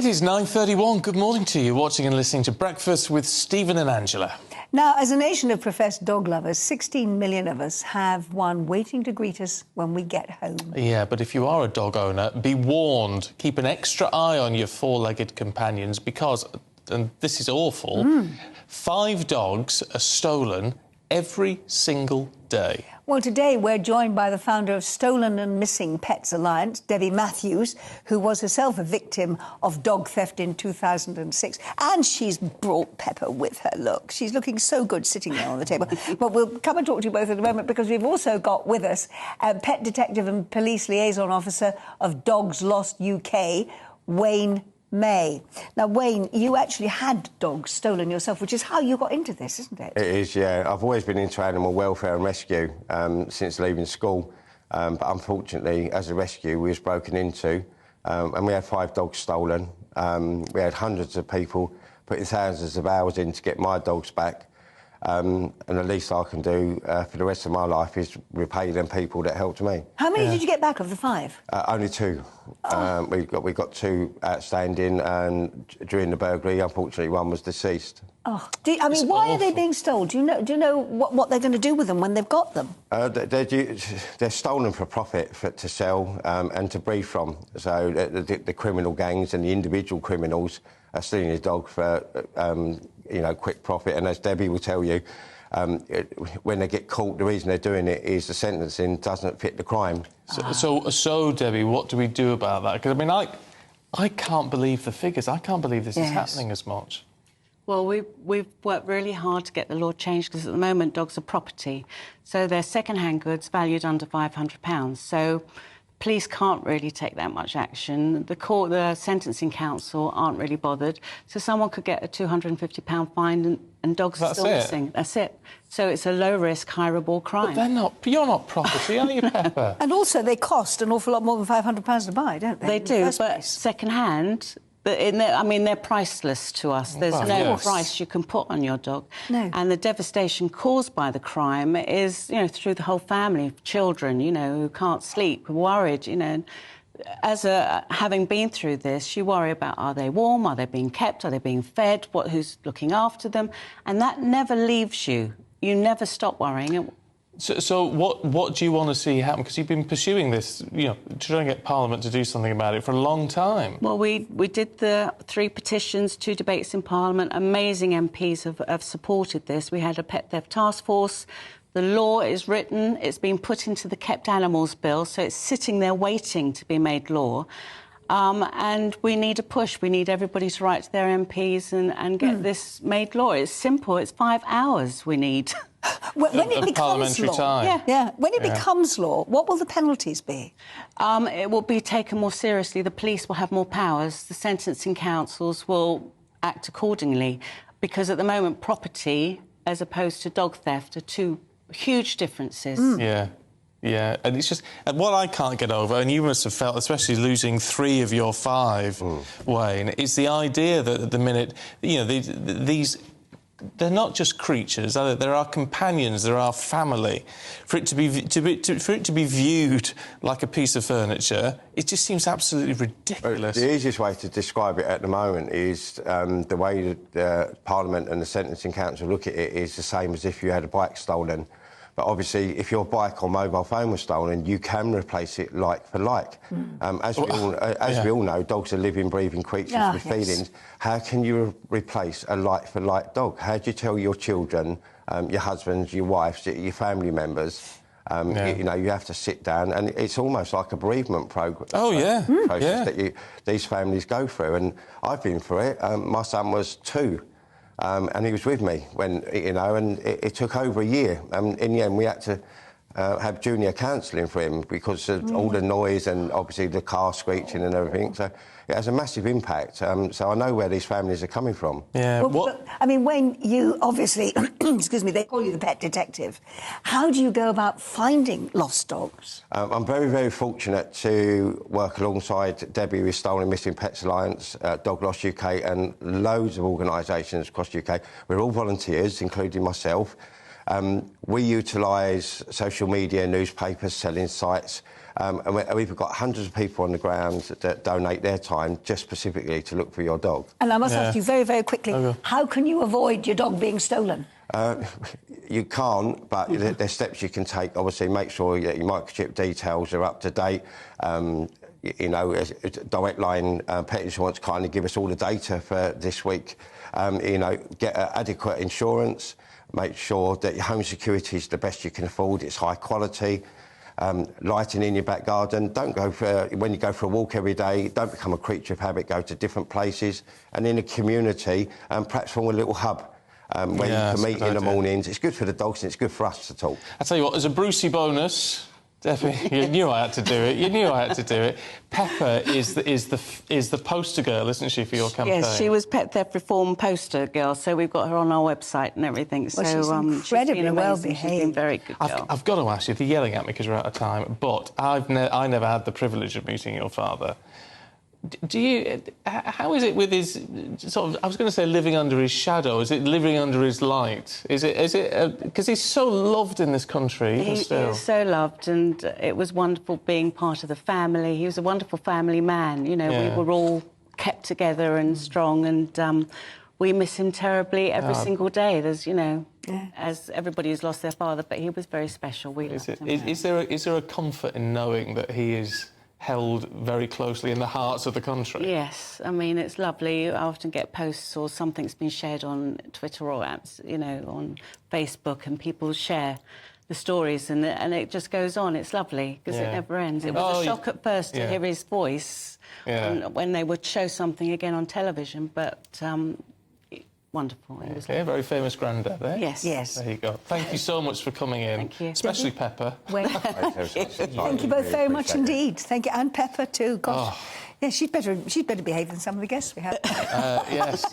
It is 9:31. Good morning to you, watching and listening to Breakfast with Stephen and Angela. Now, as a nation of professed dog lovers, 16 million of us have one waiting to greet us when we get home. Yeah, but if you are a dog owner, be warned. Keep an extra eye on your four-legged companions because, and this is awful, 5 dogs are stolen every single day. Well, today we're joined by the founder of Stolen and Missing Pets Alliance, Debbie Matthews, who was herself a victim of dog theft in 2006. And she's brought Pepper with her. Look, she's looking so good sitting there on the table. But we'll come and talk to you both in a moment because we've also got with us Pet Detective and Police Liaison Officer of Dogs Lost UK, Wayne May. Now, Wayne, you actually had dogs stolen yourself, which is how you got into this, isn't it? It is, yeah. I've always been into animal welfare and rescue since leaving school. But unfortunately, as a rescue, we was broken into and we had 5 dogs stolen. We had hundreds of people putting thousands of hours in to get my dogs back. And the least I can do for the rest of my life is repay them people that helped me. How many did you get back of the 5? Only 2. Oh. We got 2 outstanding, and during the burglary, unfortunately, one was deceased. Oh, why are they being stolen? Do you know what they're going to do with them when they've got them? They're stolen for profit, to sell and to breed from. So the criminal gangs and the individual criminals are stealing his dog for, quick profit. And as Debbie will tell you, when they get caught, the reason they're doing it is the sentencing doesn't fit the crime. So Debbie, what do we do about that? Because, I can't believe the figures. I can't believe this is happening as much. Well, we've worked really hard to get the law changed because at the moment dogs are property. So they're second-hand goods valued under £500. So police can't really take that much action. The sentencing council aren't really bothered. So someone could get a £250 fine and dogs are still missing. That's it. So it's a low-risk, high-reward crime. But you're not property, are you, Pepper? And also they cost an awful lot more than £500 to buy, don't they? They do, but second-hand, they're priceless to us. There's no price you can put on your dog. No. And the devastation caused by the crime is, through the whole family, children, who can't sleep, worried, Having been through this, you worry about, are they warm, are they being kept, are they being fed, who's looking after them? And that never leaves you. You never stop worrying. So what do you want to see happen? Because you've been pursuing this, trying to get Parliament to do something about it for a long time. Well, we did the 3 petitions, 2 debates in Parliament. Amazing MPs have supported this. We had a pet theft task force. The law is written. It's been put into the Kept Animals Bill, so it's sitting there waiting to be made law. And we need a push. We need everybody to write to their MPs and get this made law. It's simple. It's 5 hours we need. When it becomes law, when it becomes law, what will the penalties be? It will be taken more seriously. The police will have more powers. The sentencing councils will act accordingly, because at the moment, property as opposed to dog theft are 2 huge differences. Yeah, and it's just... And what I can't get over, and you must have felt, especially losing 3 of your 5, Wayne, is the idea that at the minute, these... They're not just creatures, are they? There are companions, there are family. For it to be viewed like a piece of furniture, it just seems absolutely ridiculous. The easiest way to describe it at the moment is the way that Parliament and the Sentencing Council look at it is the same as if you had a bike stolen. But obviously, if your bike or mobile phone was stolen, you can replace it like for like. As we all know, dogs are living, breathing creatures with feelings. How can you replace a like-for-like dog? How do you tell your children, your husbands, your wives, your family members? You have to sit down, and it's almost like a bereavement process that these families go through. And I've been through it. My son was 2. And he was with me when, and it took over a year. In the end, we had to have junior counselling for him because of all the noise and obviously the car screeching and everything. So it has a massive impact. So I know where these families are coming from. Yeah. Wayne, you obviously, excuse me, they call you the pet detective. How do you go about finding lost dogs? I'm very, very fortunate to work alongside Debbie with Stolen and Missing Pets Alliance, Dog Lost UK, and loads of organisations across the UK. We're all volunteers, including myself. We utilise social media, newspapers, selling sites, And we've got hundreds of people on the ground that donate their time just specifically to look for your dog. And I must ask you very, very quickly, how can you avoid your dog being stolen? You can't, but there's steps you can take. Obviously, make sure that your microchip details are up to date. You know, Direct Line Pet Insurance kindly give us all the data for this week. You know, get adequate insurance. Make sure that your home security is the best you can afford. It's high quality. Lighting in your back garden. Don't go for, when you go for a walk every day, don't become a creature of habit, go to different places. And in the community, perhaps form a little hub where you can meet in the mornings. It's good for the dogs and it's good for us to talk. I tell you what, as a Brucey bonus, Debbie, you knew I had to do it. You knew I had to do it. Pepper is the poster girl, isn't she, for your campaign? Yes, she was Pet Theft Reform poster girl, so we've got her on our website and everything. Well, she's incredibly well behaved. She's been very good girl. I've got to ask you, they're yelling at me because we're out of time, but I never had the privilege of meeting your father. How is it with his sort of, I was going to say living under his shadow, is it living under his light? Is it because he's so loved in this country, even still? He is so loved, and it was wonderful being part of the family. He was a wonderful family man, you know, we were all kept together and strong, and we miss him terribly every single day. There's, you know, as everybody has lost their father, but he was very special. We loved him. Is there a comfort in knowing that he is held very closely in the hearts of the country? Yes, I mean, it's lovely. I often get posts or something's been shared on Twitter or apps, you know, on Facebook, and people share the stories, and it just goes on. It's lovely because it never ends. It was a shock at first to hear his voice when they would show something again on television, but wonderful. It was a very famous granddad, eh? Yes. Yes. There you go. Thank you so much for coming in. Thank you. Especially Pepper. Thank you both very much indeed. Thank you, and Pepper too. Gosh, yeah, she'd better behave than some of the guests we had. Yes.